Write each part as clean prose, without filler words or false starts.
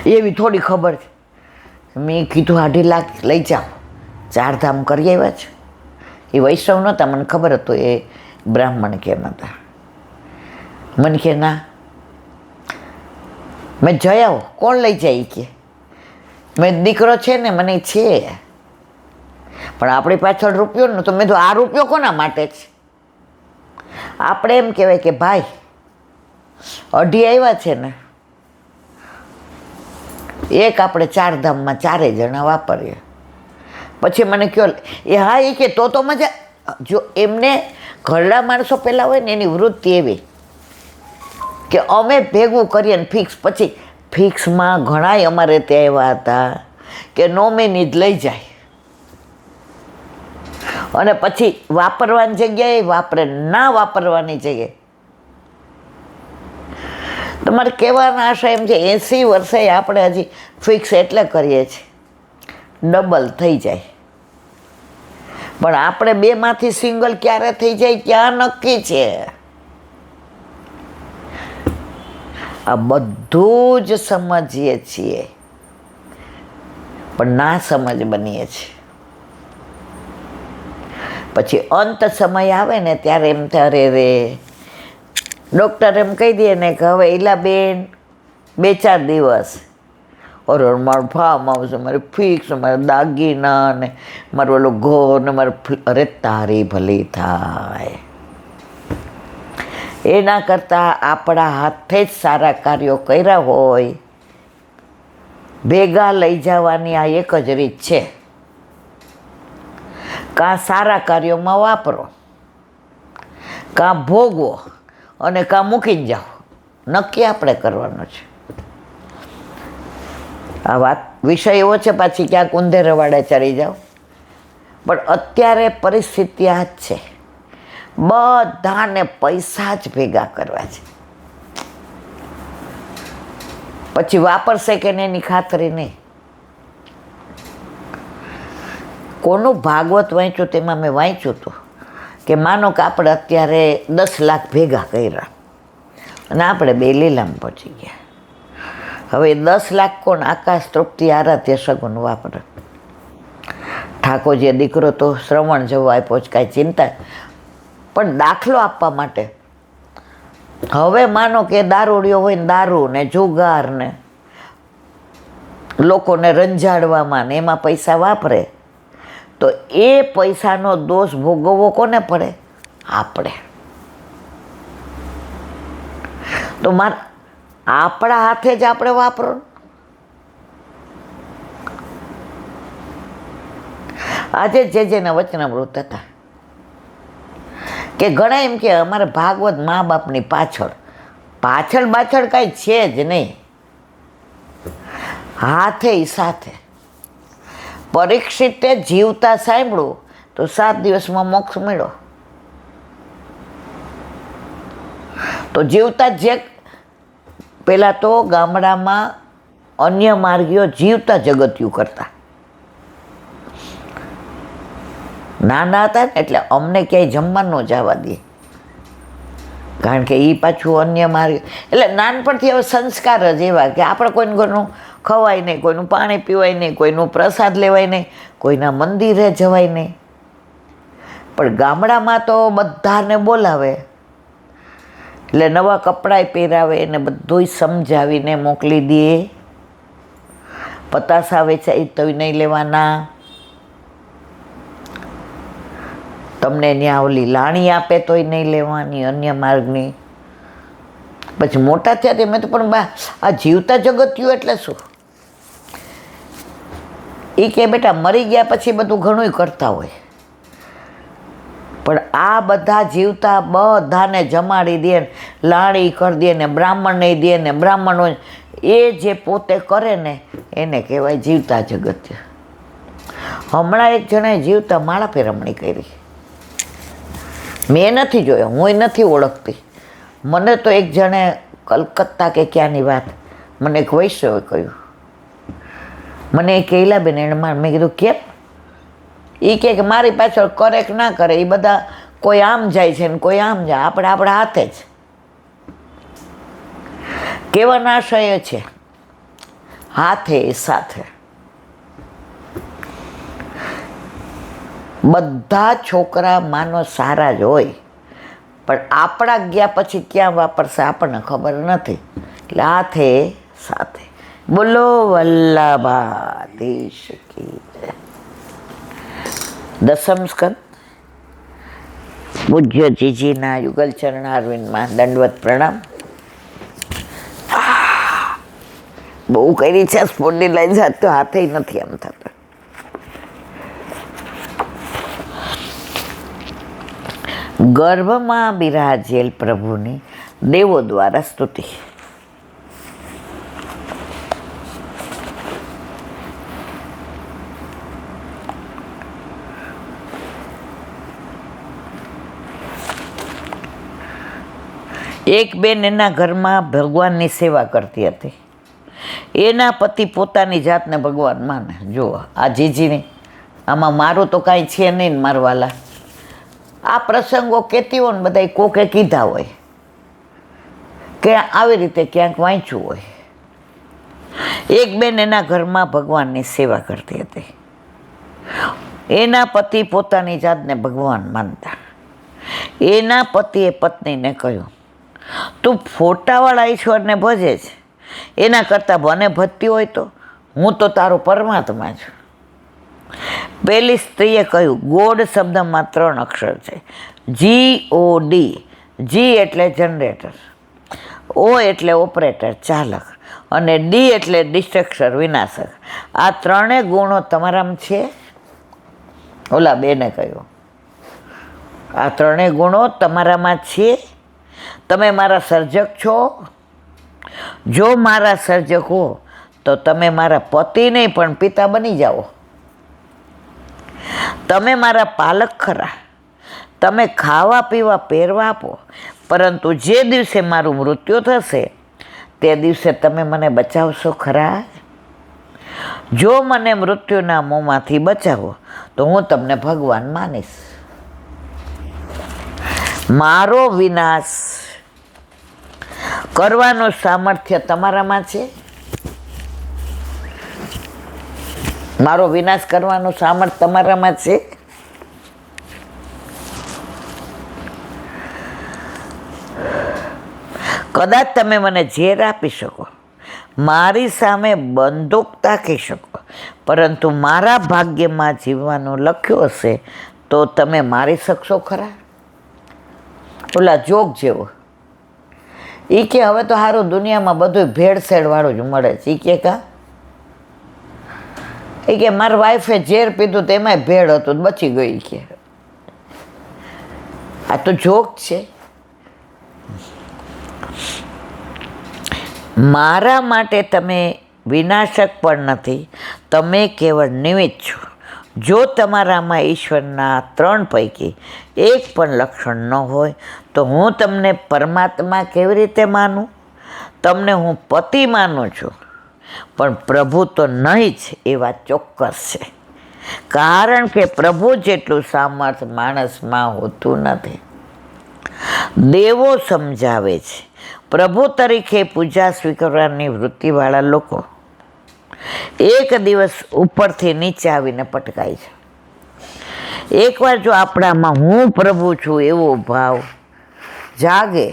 એવી થોડી ખબર છે. મેં કીધું 2.5 લાખ લઈ જાઓ, 4 ધામ કરી આવ્યા છે. એ વૈષ્ણવ નહોતા, મને ખબર હતું એ બ્રાહ્મણ કે નહોતા. મને કે ના, મેં જઈ આવો, કોણ લઈ જાય કે મેં દીકરો છે ને, મને છે, પણ આપણી પાછળ રૂપિયો ને. તો મેં તો આ રૂપિયો કોના માટે છે? આપણે એમ કહેવાય કે ભાઈ 2.5 આવ્યા છે ને, એક આપણે 4 ધામમાં 4 જણા વાપરીએ. પછી મને કહો એ હા, એ કે તો મજા. જો એમને ઘરડા માણસો પહેલાં હોય ને, એની વૃત્તિ એવી કે અમે ભેગું કરીએ ને ફિક્સ. પછી ફિક્સમાં ઘણાય અમારે ત્યાં એવા હતા કે નોમિની જ લઈ જાય અને પછી વાપરવાની જગ્યાએ વાપરે, ના વાપરવાની જગ્યાએ. તમારે કહેવાના આશા એમ છે 80 વર્ષે આપણે હજી ફિક્સ એટલે કરીએ છીએ ડબલ થઈ જાય. પણ આપણે 2માંથી સિંગલ ક્યારે થઈ જાય ક્યાં નક્કી છે? આ બધું જ સમજીએ છીએ પણ ના સમજ બનીએ છીએ. પછી અંત સમય આવે ને ત્યારે એમ થાય રે ડૉક્ટર એમ કહી દે ને કે હવે ઈલાબેન 2-4 દિવસ અરે મારું ફાર્મ આવશે, મારે ફિક્સ, મારા દાગીના ને મારું ઓલો ઘર ને મારે. અરે તારી ભલી થાય. એના કરતાં આપણા હાથે જ સારા કાર્યો કર્યા હોય ભેગા લઈ જવાની આ એક જ રીત છે. કાં સારા કાર્યોમાં વાપરો, કાં ભોગવો અને કાં મૂકીને જાઓ. નક્કી આપણે કરવાનું છે. આ વાત વિષય એવો છે, પાછી ક્યાંક ઊંધે રવાડે ચડી જાઓ. પણ અત્યારે પરિસ્થિતિ આ જ છે, બધાને પૈસા જ ભેગા કરવા છે. પછી વાપરશે કે નહીં એની ખાતરી નહીં. કોનું ભાગવત વાંચ્યું તેમાં મેં વાંચ્યું હતું કે માનો કે આપણે અત્યારે 10 લાખ ભેગા કર્યા અને આપણે 2 લીલામાં પહોંચી ગયા. હવે 10 લાખ કોણ? આકાશ તૃપ્તિ આરાધ્ય સગુન વાપરે. ઠાકોરજીએ દીકરો તો શ્રવણ જેવો આપ્યો છે, કાંઈ ચિંતા. પણ દાખલો આપવા માટે હવે માનો કે દારૂડિયો હોય ને, દારૂ ને જુગાર ને લોકોને રંજાડવામાં ને એમાં પૈસા વાપરે, તો એ પૈસાનો દોષ ભોગવવો કોને પડે? આપણે. તો આપણા હાથે જ આપણે વાપરો. આજે જેના વચનામૃત હતા કે ઘણા એમ કે અમારે ભાગવત મા બાપની પાછળ કાંઈ છે જ નહીં, હાથે સાથે. પરીક્ષિતે જીવતા સાંભળ્યું તો 7 દિવસમાં મોક્ષ મળ્યો. તો જીવતા જે પહેલાં તો ગામડામાં અન્ય માર્ગીઓ જીવતા જગતિયું કરતા. નાના હતા ને એટલે અમને ક્યાંય જમવા ન જવા દે, કારણ કે એ પાછું અન્ય માર્ગ. એટલે નાનપણથી હવે સંસ્કાર જ એવા કે આપણે કોઈને ઘરનું ખવાય નહીં, કોઈનું પાણી પીવાય નહીં, કોઈનું પ્રસાદ લેવાય નહીં, કોઈના મંદિરે જવાય નહીં. પણ ગામડામાં તો બધાને બોલાવે, એટલે નવા કપડાં પહેરાવે ને બધુંય સમજાવીને મોકલી દે. પતાસા વેચાય તોય નહીં લેવાના, તમને ત્યાં ઓલી લાણી આપે તોય નહીં લેવાની અન્ય માર્ગની. પછી મોટા થયા તે મેં તો પણ આ જીવતા જગતિયું એટલે શું? એ કે બેટા મરી ગયા પછી બધું ઘણું કરતા હોય, પણ આ બધા જીવતા બધાને જમાડી દે, લાણી કરી દે ને બ્રાહ્મણને દે ને બ્રાહ્મણો એ જે પોતે કરે ને એને કહેવાય જીવતા જગત. હમણાં એક જણાએ જીવતા માળા ફેરવણી કરી. મેં નથી જોયો, હું નથી ઓળખતી. મને તો એક જણે કલકત્તા કે ક્યાંની વાત મને એક વૈશ્યએ કહ્યું. મને એ કહેલાબેન એને મેં કીધું કેમ? એ કે મારી પાછળ કરે કે ના કરે, એ બધા કોઈ આમ જાય છે ને કોઈ આમ જાય, આપણે આપણા હાથે જ. કહેવાનો આશય છે હાથે સાથે. બધા છોકરા માનો સારા જ હોય, પણ આપણા ગયા પછી ક્યાં વાપરશે આપણને ખબર નથી. એટલે હાથે સાથે. બોલો વલ્લભાધીશ કી જય. દસમ સ્કંદ પૂજ્ય જીજીના યુગલ ચરણ અરવિંદમાં દંડવત પ્રણામ. બહુ કરી છે સ્પોન્ડિલાઇઝ, તો હાથે નથી એમ થતો. ગર્ભમાં બિરાજેલ પ્રભુની દેવો દ્વારા સ્તુતિ. એક બેન એના ઘરમાં ભગવાનની સેવા કરતી હતી. એના પતિ પોતાની જાતને ભગવાન માને. જુઓ આ જીજીની, આમાં મારું તો કાંઈ છે નહીં ને મારવાલા. આ પ્રસંગો કહેતી હોય ને બધા કોકે કીધા હોય કે આવી રીતે ક્યાંક વાંચ્યું હોય. એક બેન એના ઘરમાં ભગવાનની સેવા કરતી હતી. એના પતિ પોતાની જાતને ભગવાન માનતા. એના પતિએ પત્નીને કહ્યું, તું ફોટાવાળા ઈશ્વરને ભજે છે, એના કરતાં મને ભજતી હોય તો હું તો તારો પરમાત્મા છું. પેલી સ્ત્રીએ કહ્યું, ગોડ શબ્દમાં 3 અક્ષર છે, GOD. G એટલે જનરેટર, O એટલે ઓપરેટર ચાલક, અને D એટલે ડિસ્ટ્રક્ટર વિનાશક. આ 3 ગુણો તમારામાં છે? ઓલા બેને કહ્યું, આ 3 ગુણો તમારામાં છે? તમે મારા સર્જક છો? જો મારા સર્જક હો તો તમે મારા પતિ નહીં પણ પિતા બની જાઓ. તમે મારા પાલક ખરા. તમે ખાવા પીવા પહેરવા આપો, પરંતુ જે દિવસે મારું મૃત્યુ થશે તે દિવસે તમે મને બચાવશો ખરા? જો મને મૃત્યુના મોંમાંથી બચાવો તો હું તમને ભગવાન માનીશ. મારો વિનાશ કરવાનું સામર્થ્ય તમારામાં છે? મારો વિનાશ કરવાનું સામર્થ્ય તમારામાં છે? કદાચ તમે મને ઝેર આપી શકો, મારી સામે બંદૂક તાકી શકો, પરંતુ મારા ભાગ્યમાં જીવવાનું લખ્યું હશે તો તમે મારી શકશો ખરા? ઓલા જોગ જેવો એ કે હવે તો સારું દુનિયામાં બધું ભેળસેળવાળું જ મળે છે. એ કે કા એ કે મારી વાઈફે ઝેર પીધું તો એમાંય ભેળ હતું, બચી ગઈ. કે આ તો જોક છે. મારા માટે તમે વિનાશક પણ નથી, તમે કેવળ નિમિત્ત છો. જો તમારામાં ઈશ્વરના 3 પૈકી એક પણ લક્ષણ ન હોય તો હું તમને પરમાત્મા કેવી રીતે માનું? તમને હું પતિ માનું છું, પણ પ્રભુ તો નહીં જ, એ વાત ચોક્કસ છે. કારણ કે પ્રભુ જેટલું સામર્થ્ય માણસમાં હોતું નથી. દેવો સમજાવે છે, પ્રભુ તરીકે પૂજા સ્વીકારવાની વૃત્તિવાળા લોકો એક દિવસ ઉપરથી નીચે આવીને પટકાય છે. એકવાર જો આપણામાં હું પ્રભુ છું એવો ભાવ જાગે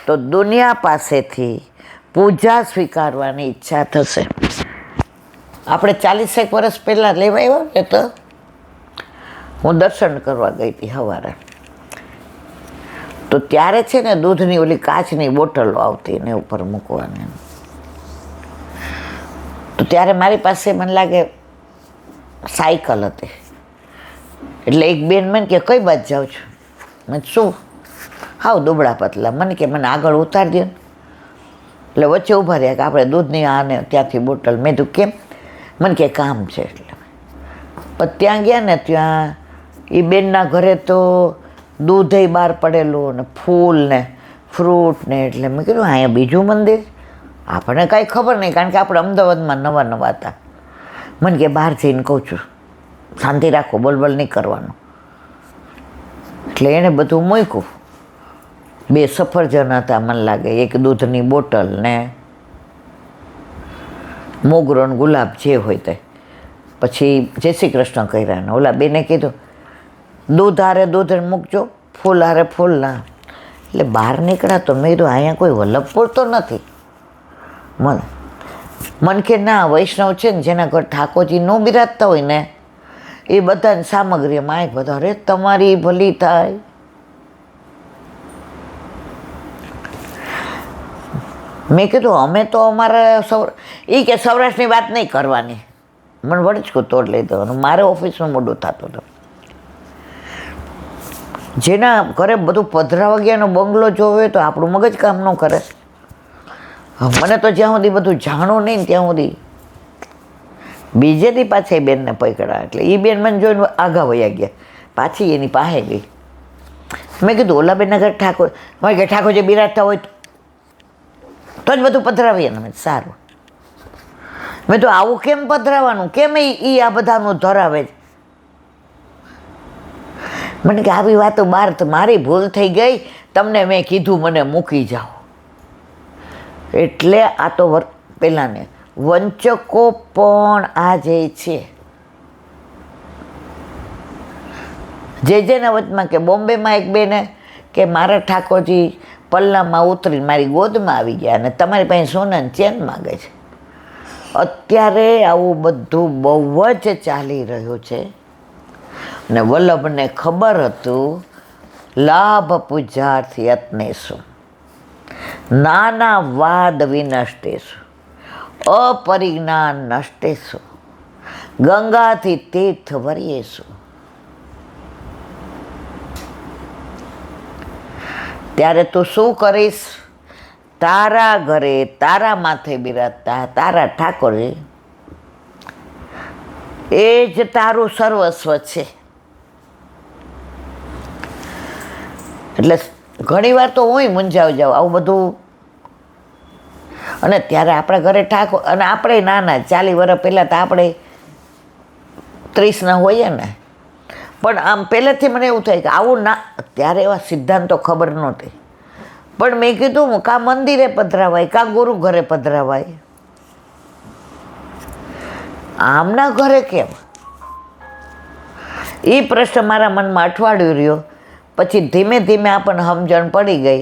તો દુનિયા પાસેથી પૂજા સ્વીકારવાની ઈચ્છા થશે. આપણે 40 વર્ષ પહેલાં લેવા આવ્યા ને તો હું દર્શન કરવા ગઈ હતી સવારે. તો ત્યારે છે ને દૂધની ઓલી કાચની બોટલો આવતી ને ઉપર મૂકવાની. તો ત્યારે મારી પાસે મને લાગે સાયકલ હતી. એટલે એક બેન મને કે કઈ બાજુ જાઉં છું? મેં શું હાવ દુબળા પતલા. મને કે મને આગળ ઉતારી દે. એટલે વચ્ચે ઊભા રહ્યા કે આપણે દૂધની આને ત્યાંથી બોટલ. મેં તું કેમ? મને કે કામ છે. એટલે પણ ત્યાં ગયા ને ત્યાં એ બેનના ઘરે તો દૂધે બહાર પડેલું ને ફૂલ ને ફ્રૂટ ને. એટલે મેં કીધું અહીંયા બીજું મંદિર? આપણને કાંઈ ખબર નહીં, કારણ કે આપણે અમદાવાદમાં નવા હતા. મને કે બહાર જઈને કહું છું, શાંતિ રાખો, બોલબોલ નહીં કરવાનું. એટલે એણે બધું મૂક્યું. 2 સફરજન હતા મને લાગે, એક દૂધની બોટલ ને મોગરો ને ગુલાબ જે હોય તે. પછી જય શ્રી કૃષ્ણ કર્યા ને ઓલા બેને કીધું દૂધ હારે દૂધ મૂકજો, ફૂલ હારે ફૂલ ના. એટલે બહાર નીકળ્યા તો મેં કીધું અહીંયા કોઈ વલ્લભપુર તો નથી. મન કે ના, વૈષ્ણવ છે ને જેના ઘર ઠાકોરજી ન બિરાજતા હોય ને એ બધાની સામગ્રીમાં એક બધા અરે તમારી ભલી થાય. મેં કીધું અમે તો અમારા એ કે સૌરાષ્ટ્રની વાત નહીં કરવાની. મને વળચકું તોડ લઈ દેવાનું. મારે ઓફિસમાં મોડું થતું હતું. જેના ઘરે બધું પધરાવા ગયાનો બંગલો જોવે તો આપણું મગજ કામ ન કરે. મને તો જ્યાં સુધી બધું જાણું નહીં ને ત્યાં સુધી. બીજે દી પાછા એ બેનને પકડ્યા એટલે એ બેન મને જોઈને આગા વયા ગયા. પાછી એની પાસે ગઈ. મેં કીધું ઓલા બેનના ઘરે ઠાકોર, મારે કે ઠાકોર જે બિરાજતા હોય તો જ બધું પધરાવીએ ને. સારું. મેં તો આવું કેમ પધરાવાનું, કેમ એ આ બધાનું ધરાવે છે. મને કે આવી વાતો બહાર તો મારી ભૂલ થઈ ગઈ, તમને મેં કીધું મને મૂકી જાઓ. એટલે આ તો પહેલાંને વંચકો પણ આ જે છે જેના વચમાં કે બોમ્બેમાં એક બેને કે મારા ઠાકોરજી પલ્લામાં ઉતરીને મારી ગોદમાં આવી ગયા અને તમારી પાસે સોનાની ચેન માગે છે. અત્યારે આવું બધું બહુ જ ચાલી રહ્યું છે. ને વલ્લભને ખબર હતું લાભ પૂજાર્થી યત્નેશુ નાના વાદ વિનષ્ટેશુ અપરિજ્ઞાન નષ્ટેશુ ગંગાથી તીર્થ વર્યેશુ. ત્યારે તું શું કરીશ? તારા ઘરે તારા માથે બિરાજતા તારા ઠાકોરજી એ જ તારું સર્વસ્વ છે. એટલે ઘણી વાર તો હું મૂંઝાવી જાઉં આવું બધું. અને ત્યારે આપણા ઘરે ઠાકોર, અને આપણે નાના 40 વર્ષ પહેલાં તો આપણે 30ના હોઈએ ને. પણ આમ પહેલેથી મને એવું થાય કે આવું ના, ત્યારે એવા સિદ્ધાંતો ખબર નહોતી. પણ મેં કીધું કાં મંદિરે પધરાવાય કાં ગુરુ ઘરે પધરાવાય, આમના ઘરે કેમ? એ પ્રશ્ન મારા મનમાં અઠવાડિયું રહ્યો. પછી ધીમે ધીમે આપણને સમજણ પડી ગઈ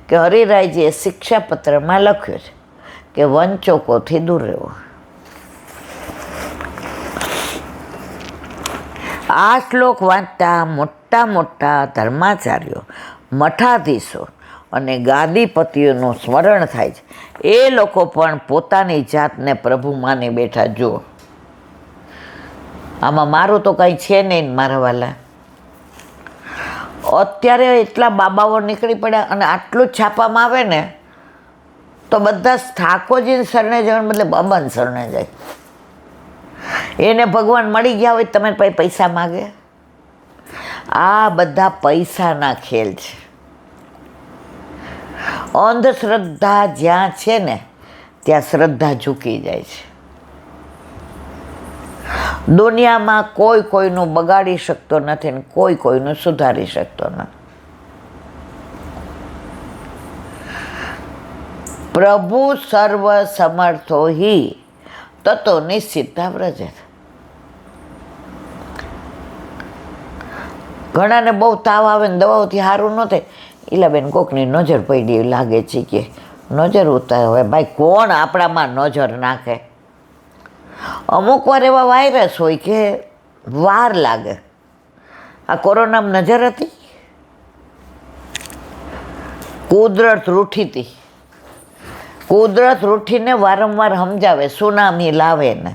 કે હરિરાયજીએ શિક્ષાપત્રમાં લખ્યું છે કે વંચકોથી દૂર રહેવો. આ શ્લોક વાંચતા મોટા મોટા ધર્માચાર્યો, મઠાધીશો અને ગાદીપતિઓનું સ્મરણ થાય છે. એ લોકો પણ પોતાની જાતને પ્રભુ માની બેઠા. જુઓ, આમાં મારું તો કંઈ છે નહીં મારા વાલા. અત્યારે એટલા બાબાઓ નીકળી પડ્યા અને આટલું જ છાપામાં આવે ને તો બધા ઠાકોરજીને શરણે જવાને બદલે બાબાને શરણે જાય. એને ભગવાન મળી ગયા હોય તમે પછી પૈસા માગે. આ બધા પૈસાના ખેલ છે. અંધશ્રદ્ધા જ્યાં છે ને ત્યાં શ્રદ્ધા ઝૂકી જાય છે. દુનિયામાં કોઈ કોઈનું બગાડી શકતો નથી ને કોઈ કોઈનું સુધારી શકતો નથી. પ્રભુ સર્વ સમર્થો હિ તતો નિશ્ચિતા વ્રજત. ઘણાને બહુ તાવ આવે ને દવાઓથી સારું ન થાય. ઈલાબેન કોકની નજર પડી એવી લાગે છે કે નજર ઉતારે. હવે ભાઈ કોણ આપણામાં નજર નાખે? અમુક વાર એવા વાયરસ હોય કે વાર લાગે. આ કોરોનામાં નજર હતી, કુદરત રૂઠી હતી. કુદરત રૂઠીને વારંવાર સમજાવે, સુનામી લાવે ને,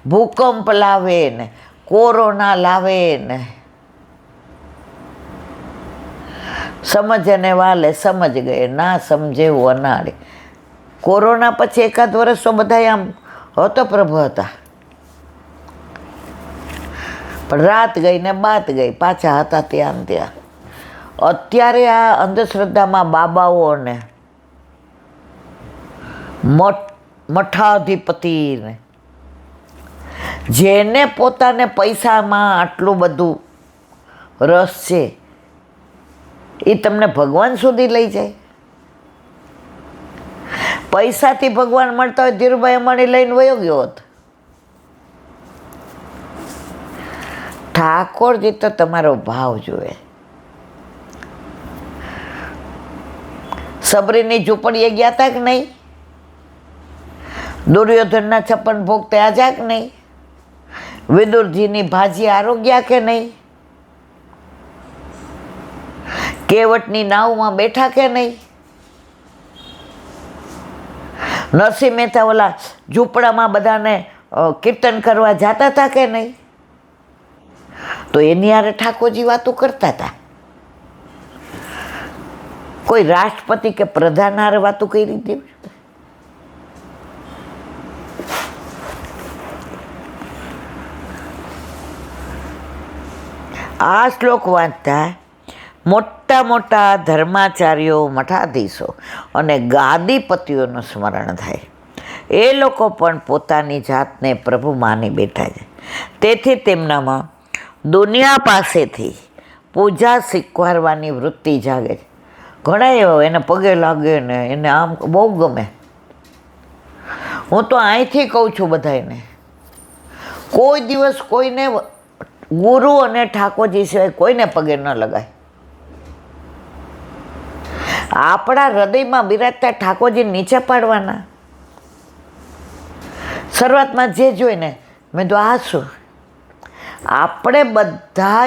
ભૂકંપ લાવે ને, કોરોના લાવે ને. સમજને વાલે સમજ ગયે, ના સમજે અનાળે. કોરોના પછી એકાદ વર્ષ તો બધા આમ હતપ્રભ હતા. પણ રાત ગઈ ને બાત ગઈ, પાછા હતા ત્યાં ત્યાં. અત્યારે આ અંધશ્રદ્ધામાં બાબાઓને મઠાધિપતિને જેને પોતાને પૈસામાં આટલું બધું રસ છે એ તમને ભગવાન સુધી લઈ જાય. પૈસાથી ભગવાન મળતા હોય ધીરુભાઈ અંબાણી લઈને વયો ગયો હોત. ઠાકોરજી તો તમારો ભાવ જુએ. સબરીની ઝૂંપડીએ ગયા હતા કે નહીં? દુર્યોધનના 56 ભોગ ત્યાજા કે નહીં? વિદુરજીની ભાજી આરોગ્યા કે નહીં? કેવટની નાવમાં બેઠા કે નહીં? નરસિંહ મહેતા ઓલા ઝૂંપડામાં બધાને કીર્તન કરવા જતા હતા કે નહીં? તો એની હારે ઠાકોરજી વાતો કરતા હતા. કોઈ રાષ્ટ્રપતિ કે પ્રધાન હારે વાતો કરી દેવી. આ શ્લોક વાંચતા મોટા મોટા ધર્માચાર્યો, મઠાધીશો અને ગાદીપતિઓનું સ્મરણ થાય. એ લોકો પણ પોતાની જાતને પ્રભુ માની બેઠા છે. તેથી તેમનામાં દુનિયા પાસેથી પૂજા શીખવાડવાની વૃત્તિ જાગે છે. ઘણા એવા એને પગે લાગે ને એને આમ બહુ ગમે. હું તો અહીંથી કહું છું બધાને, કોઈ દિવસ કોઈને ગુરુ અને ઠાકોરજી સિવાય કોઈને પગે ન લગાય. આપણા હૃદયમાં બિરાજતા ઠાકોરજી નીચે પાડવાના. શરૂઆતમાં જે જોઈને મેં તો આ શું, આપણે બધા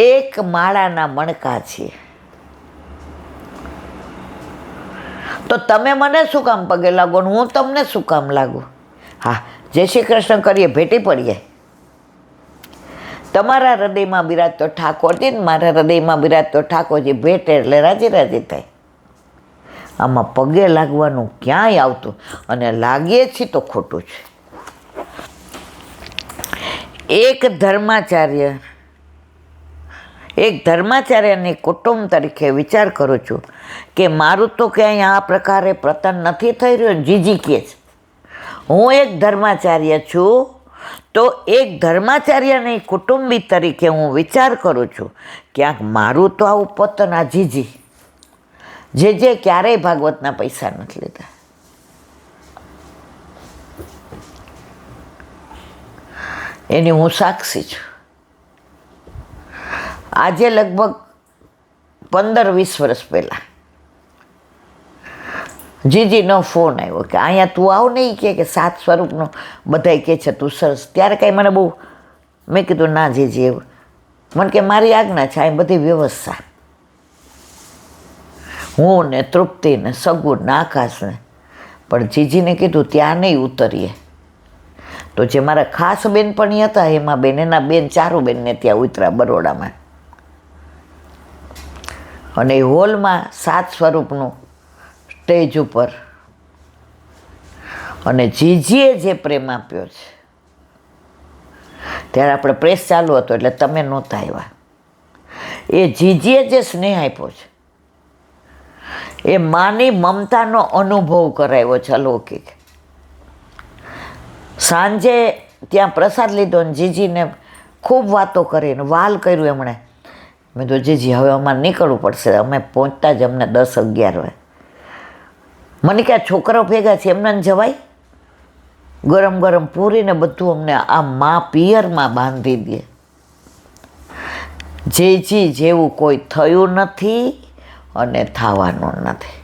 એક માળાના મણકા છીએ. તો તમે મને શું કામ પગે લાગો ને હું તમને શું કામ લાગુ? હા, જય શ્રી કૃષ્ણ કરીએ, ભેટી પડીએ. તમારા હૃદયમાં બિરાજતો ઠાકોરજી ને મારા હૃદયમાં બિરાજતો ઠાકોરજી ભેટે એટલે રાજી રાજી થાય. આમાં પગે લાગવાનું ક્યાંય આવતું, અને લાગીએ છીએ તો ખોટું છે. એક ધર્માચાર્યની કુટુંબ તરીકે વિચાર કરું છું કે મારું તો ક્યાંય આ પ્રકારે પતન નથી થઈ રહ્યું. જીજી કહે છે હું એક ધર્માચાર્ય છું, તો એક ધર્માચાર્યની કુટુંબી તરીકે હું વિચાર કરું છું ક્યાંક મારું તો આવું પતન. આ જીજી જે ક્યારેય ભાગવતના પૈસા નથી લીધા. એની હું સાક્ષી છું. આજે લગભગ 15-20 વર્ષ પહેલાં જીજીનો ફોન આવ્યો કે અહીંયા તું આવ નહીં કે 7 સ્વરૂપનો બધાય કહે છે તું સરસ. ત્યારે કાંઈ મને બહુ, મેં કીધું ના જીજી એવું. મને કે મારી આજ્ઞા છે, અહીં બધી વ્યવસ્થા. હું ને તૃપ્તિ ને સગુણ ને આકાશ ને, પણ જીજીને કીધું ત્યાં નહીં ઉતરીએ. તો જે મારા ખાસ બેનપણી હતા એમાં બેન, એના બેન ચારું બેનને ત્યાં ઉતર્યા બરોડામાં. અને એ હોલમાં 7 સ્વરૂપનું સ્ટેજ ઉપર, અને જીજીએ જે પ્રેમ આપ્યો છે, ત્યારે આપણે પ્રેસ ચાલુ હતો એટલે તમે નહોતા આવ્યા. એ જીજીએ જે સ્નેહ આપ્યો છે, એ માની મમતાનો અનુભવ કરાવ્યો છે અલૌકિક. સાંજે ત્યાં પ્રસાદ લીધો ને જીજીને ખૂબ વાતો કરીને વાલ કર્યું એમણે. મેં તો જીજી હવે અમારે નીકળવું પડશે, અમે પહોંચતા જ અમને 10-11 વાગે. મને કે આ છોકરાઓ ભેગા છે એમને જવાય? ગરમ ગરમ પૂરીને બધું અમને આ મા પિયરમાં બાંધી દે. જીજી જેવું કોઈ થયું નથી અને થવાનું નથી.